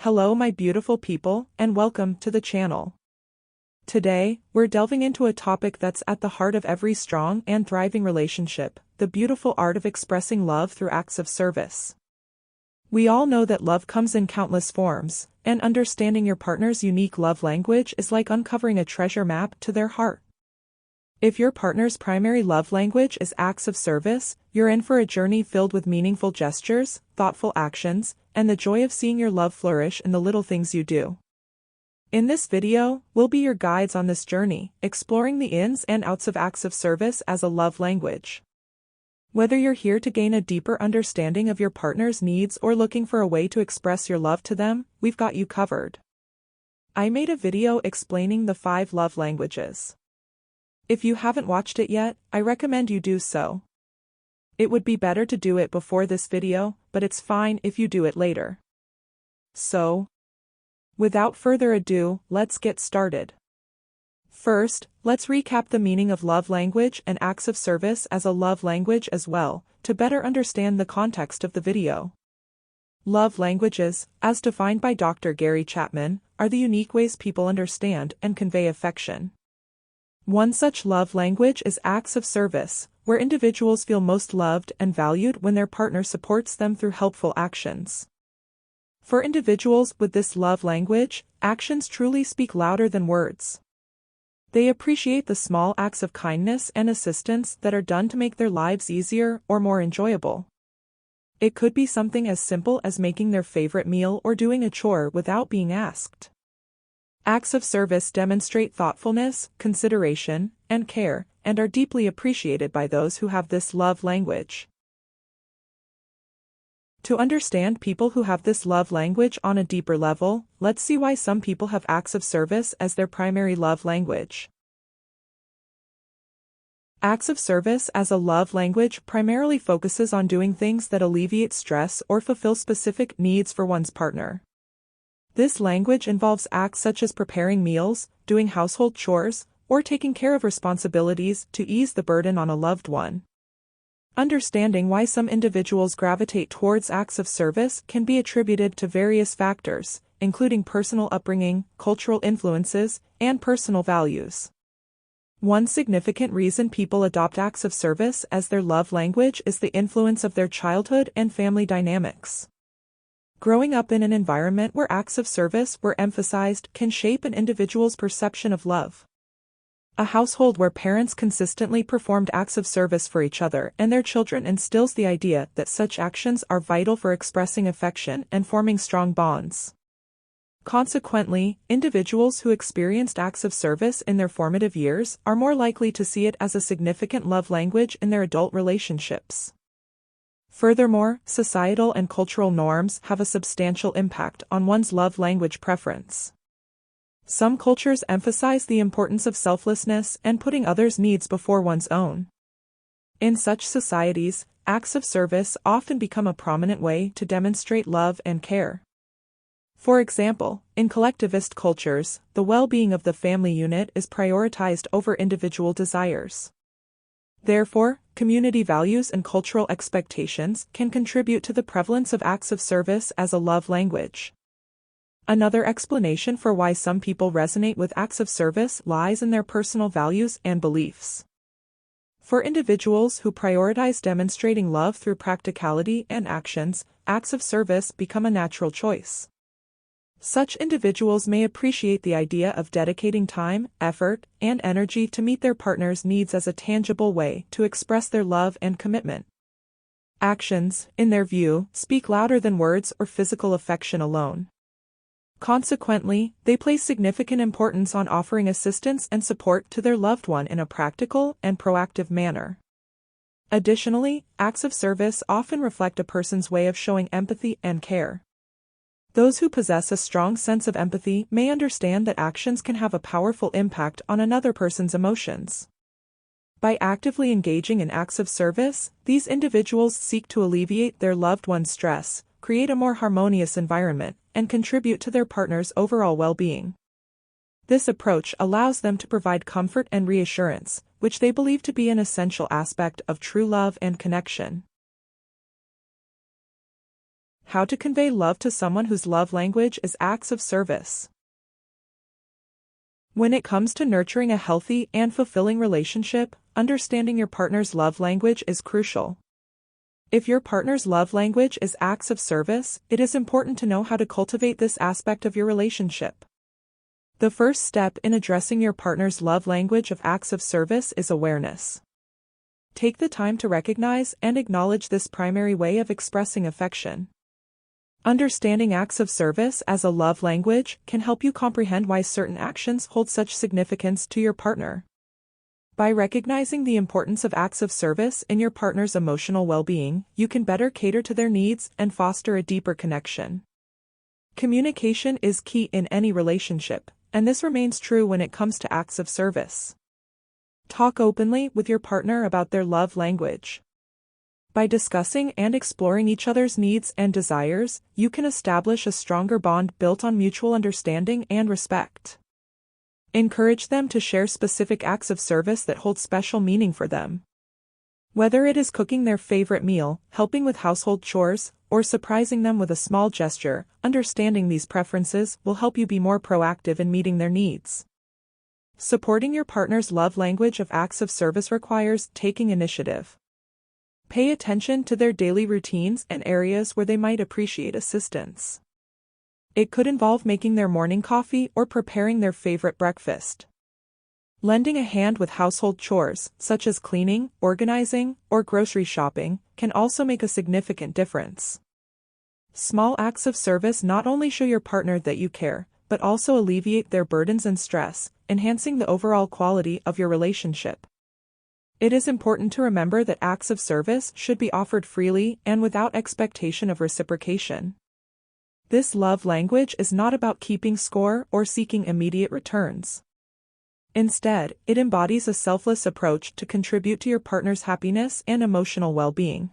Hello my beautiful people, and welcome to the channel. Today, we're delving into a topic that's at the heart of every strong and thriving relationship, the beautiful art of expressing love through acts of service. We all know that love comes in countless forms, and understanding your partner's unique love language is like uncovering a treasure map to their heart. If your partner's primary love language is acts of service, you're in for a journey filled with meaningful gestures, thoughtful actions, and the joy of seeing your love flourish in the little things you do. In this video, we'll be your guides on this journey, exploring the ins and outs of acts of service as a love language. Whether you're here to gain a deeper understanding of your partner's needs or looking for a way to express your love to them, we've got you covered. I made a video explaining the 5 love languages. If you haven't watched it yet, I recommend you do so. It would be better to do it before this video, but it's fine if you do it later. So, without further ado, let's get started. First, let's recap the meaning of love language and acts of service as a love language as well, to better understand the context of the video. Love languages, as defined by Dr. Gary Chapman, are the unique ways people understand and convey affection. One such love language is acts of service, where individuals feel most loved and valued when their partner supports them through helpful actions. For individuals with this love language, actions truly speak louder than words. They appreciate the small acts of kindness and assistance that are done to make their lives easier or more enjoyable. It could be something as simple as making their favorite meal or doing a chore without being asked. Acts of service demonstrate thoughtfulness, consideration, and care, and are deeply appreciated by those who have this love language. To understand people who have this love language on a deeper level, let's see why some people have acts of service as their primary love language. Acts of service as a love language primarily focuses on doing things that alleviate stress or fulfill specific needs for one's partner. This language involves acts such as preparing meals, doing household chores, or taking care of responsibilities to ease the burden on a loved one. Understanding why some individuals gravitate towards acts of service can be attributed to various factors, including personal upbringing, cultural influences, and personal values. One significant reason people adopt acts of service as their love language is the influence of their childhood and family dynamics. Growing up in an environment where acts of service were emphasized can shape an individual's perception of love. A household where parents consistently performed acts of service for each other and their children instills the idea that such actions are vital for expressing affection and forming strong bonds. Consequently, individuals who experienced acts of service in their formative years are more likely to see it as a significant love language in their adult relationships. Furthermore, societal and cultural norms have a substantial impact on one's love language preference. Some cultures emphasize the importance of selflessness and putting others' needs before one's own. In such societies, acts of service often become a prominent way to demonstrate love and care. For example, in collectivist cultures, the well-being of the family unit is prioritized over individual desires. Therefore, community values and cultural expectations can contribute to the prevalence of acts of service as a love language. Another explanation for why some people resonate with acts of service lies in their personal values and beliefs. For individuals who prioritize demonstrating love through practicality and actions, acts of service become a natural choice. Such individuals may appreciate the idea of dedicating time, effort, and energy to meet their partner's needs as a tangible way to express their love and commitment. Actions, in their view, speak louder than words or physical affection alone. Consequently, they place significant importance on offering assistance and support to their loved one in a practical and proactive manner. Additionally, acts of service often reflect a person's way of showing empathy and care. Those who possess a strong sense of empathy may understand that actions can have a powerful impact on another person's emotions. By actively engaging in acts of service, these individuals seek to alleviate their loved one's stress, create a more harmonious environment, and contribute to their partner's overall well-being. This approach allows them to provide comfort and reassurance, which they believe to be an essential aspect of true love and connection. How to convey love to someone whose love language is acts of service. When it comes to nurturing a healthy and fulfilling relationship, understanding your partner's love language is crucial. If your partner's love language is acts of service, it is important to know how to cultivate this aspect of your relationship. The first step in addressing your partner's love language of acts of service is awareness. Take the time to recognize and acknowledge this primary way of expressing affection. Understanding acts of service as a love language can help you comprehend why certain actions hold such significance to your partner. By recognizing the importance of acts of service in your partner's emotional well-being, you can better cater to their needs and foster a deeper connection. Communication is key in any relationship, and this remains true when it comes to acts of service. Talk openly with your partner about their love language. By discussing and exploring each other's needs and desires, you can establish a stronger bond built on mutual understanding and respect. Encourage them to share specific acts of service that hold special meaning for them. Whether it is cooking their favorite meal, helping with household chores, or surprising them with a small gesture, understanding these preferences will help you be more proactive in meeting their needs. Supporting your partner's love language of acts of service requires taking initiative. Pay attention to their daily routines and areas where they might appreciate assistance. It could involve making their morning coffee or preparing their favorite breakfast. Lending a hand with household chores, such as cleaning, organizing, or grocery shopping, can also make a significant difference. Small acts of service not only show your partner that you care, but also alleviate their burdens and stress, enhancing the overall quality of your relationship. It is important to remember that acts of service should be offered freely and without expectation of reciprocation. This love language is not about keeping score or seeking immediate returns. Instead, it embodies a selfless approach to contribute to your partner's happiness and emotional well-being.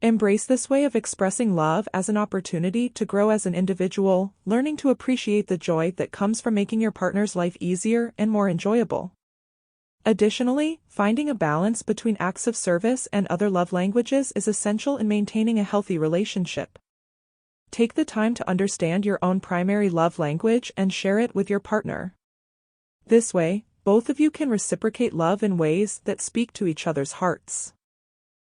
Embrace this way of expressing love as an opportunity to grow as an individual, learning to appreciate the joy that comes from making your partner's life easier and more enjoyable. Additionally, finding a balance between acts of service and other love languages is essential in maintaining a healthy relationship. Take the time to understand your own primary love language and share it with your partner. This way, both of you can reciprocate love in ways that speak to each other's hearts.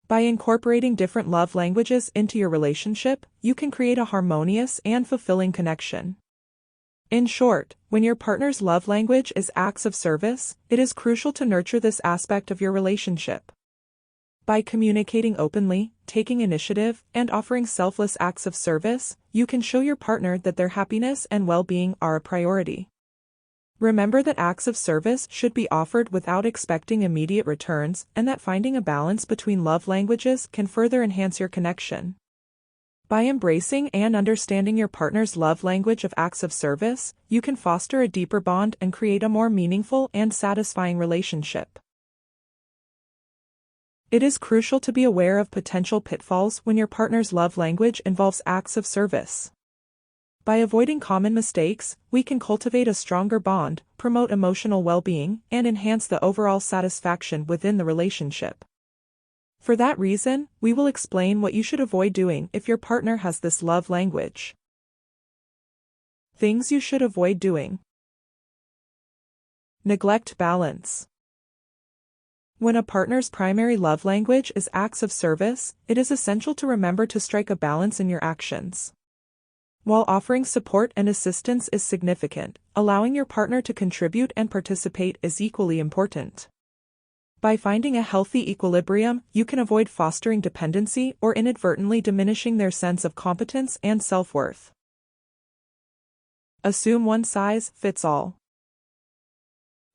By incorporating different love languages into your relationship, you can create a harmonious and fulfilling connection. In short, when your partner's love language is acts of service, it is crucial to nurture this aspect of your relationship. By communicating openly, taking initiative, and offering selfless acts of service, you can show your partner that their happiness and well-being are a priority. Remember that acts of service should be offered without expecting immediate returns, and that finding a balance between love languages can further enhance your connection. By embracing and understanding your partner's love language of acts of service, you can foster a deeper bond and create a more meaningful and satisfying relationship. It is crucial to be aware of potential pitfalls when your partner's love language involves acts of service. By avoiding common mistakes, we can cultivate a stronger bond, promote emotional well-being, and enhance the overall satisfaction within the relationship. For that reason, we will explain what you should avoid doing if your partner has this love language. Things you should avoid doing. Neglect balance. When a partner's primary love language is acts of service, it is essential to remember to strike a balance in your actions. While offering support and assistance is significant, allowing your partner to contribute and participate is equally important. By finding a healthy equilibrium, you can avoid fostering dependency or inadvertently diminishing their sense of competence and self-worth. Assume one size fits all.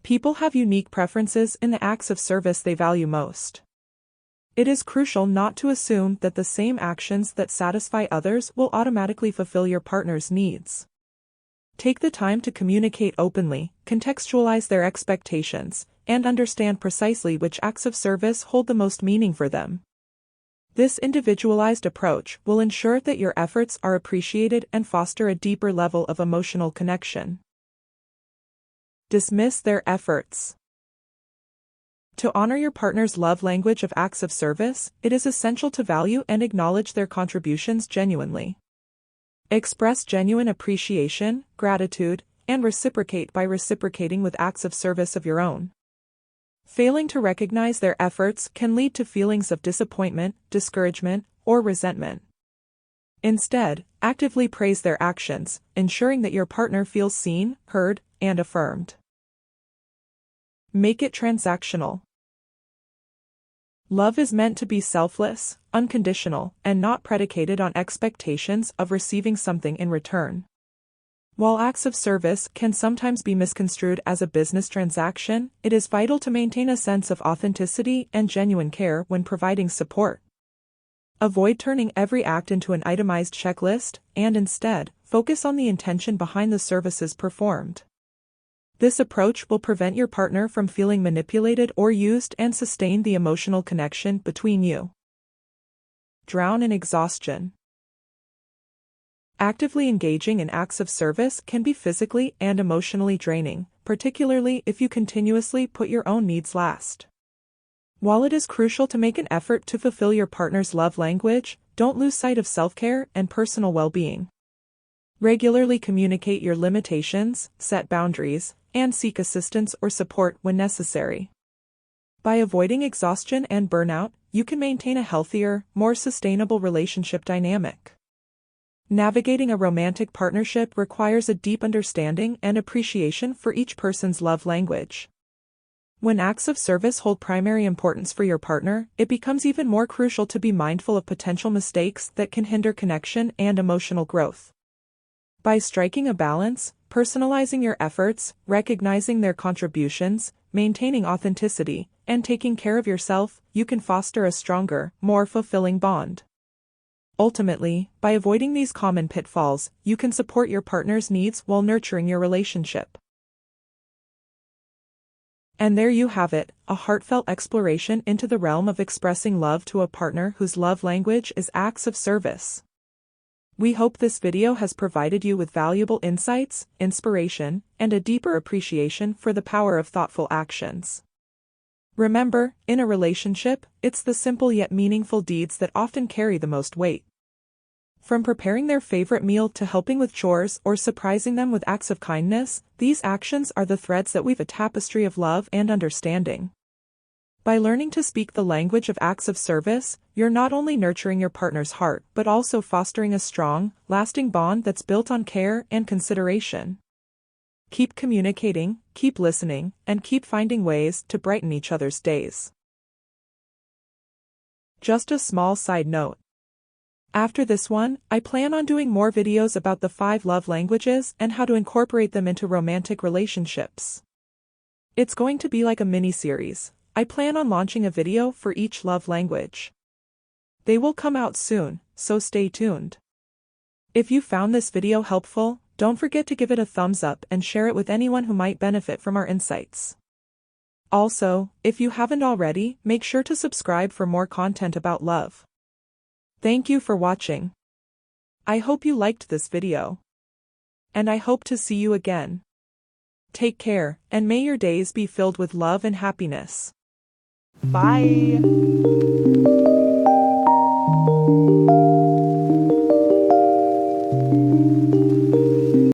People have unique preferences in the acts of service they value most. It is crucial not to assume that the same actions that satisfy others will automatically fulfill your partner's needs. Take the time to communicate openly, contextualize their expectations, and understand precisely which acts of service hold the most meaning for them. This individualized approach will ensure that your efforts are appreciated and foster a deeper level of emotional connection. Dismiss their efforts. To honor your partner's love language of acts of service, it is essential to value and acknowledge their contributions genuinely. Express genuine appreciation, gratitude, and reciprocate by reciprocating with acts of service of your own. Failing to recognize their efforts can lead to feelings of disappointment, discouragement, or resentment. Instead, actively praise their actions, ensuring that your partner feels seen, heard, and affirmed. Make it transactional. Love is meant to be selfless, unconditional, and not predicated on expectations of receiving something in return. While acts of service can sometimes be misconstrued as a business transaction, it is vital to maintain a sense of authenticity and genuine care when providing support. Avoid turning every act into an itemized checklist, and instead, focus on the intention behind the services performed. This approach will prevent your partner from feeling manipulated or used and sustain the emotional connection between you. Drown in exhaustion. Actively engaging in acts of service can be physically and emotionally draining, particularly if you continuously put your own needs last. While it is crucial to make an effort to fulfill your partner's love language, don't lose sight of self-care and personal well-being. Regularly communicate your limitations, set boundaries, and seek assistance or support when necessary. By avoiding exhaustion and burnout, you can maintain a healthier, more sustainable relationship dynamic. Navigating a romantic partnership requires a deep understanding and appreciation for each person's love language. When acts of service hold primary importance for your partner, it becomes even more crucial to be mindful of potential mistakes that can hinder connection and emotional growth. By striking a balance, personalizing your efforts, recognizing their contributions, maintaining authenticity, and taking care of yourself, you can foster a stronger, more fulfilling bond. Ultimately, by avoiding these common pitfalls, you can support your partner's needs while nurturing your relationship. And there you have it, a heartfelt exploration into the realm of expressing love to a partner whose love language is acts of service. We hope this video has provided you with valuable insights, inspiration, and a deeper appreciation for the power of thoughtful actions. Remember, in a relationship, it's the simple yet meaningful deeds that often carry the most weight. From preparing their favorite meal to helping with chores or surprising them with acts of kindness, these actions are the threads that weave a tapestry of love and understanding. By learning to speak the language of acts of service, you're not only nurturing your partner's heart but also fostering a strong, lasting bond that's built on care and consideration. Keep communicating, keep listening, and keep finding ways to brighten each other's days. Just a small side note. After this one, I plan on doing more videos about the 5 love languages and how to incorporate them into romantic relationships. It's going to be like a mini-series. I plan on launching a video for each love language. They will come out soon, so stay tuned. If you found this video helpful, don't forget to give it a thumbs up and share it with anyone who might benefit from our insights. Also, if you haven't already, make sure to subscribe for more content about love. Thank you for watching. I hope you liked this video. And I hope to see you again. Take care, and may your days be filled with love and happiness. Bye!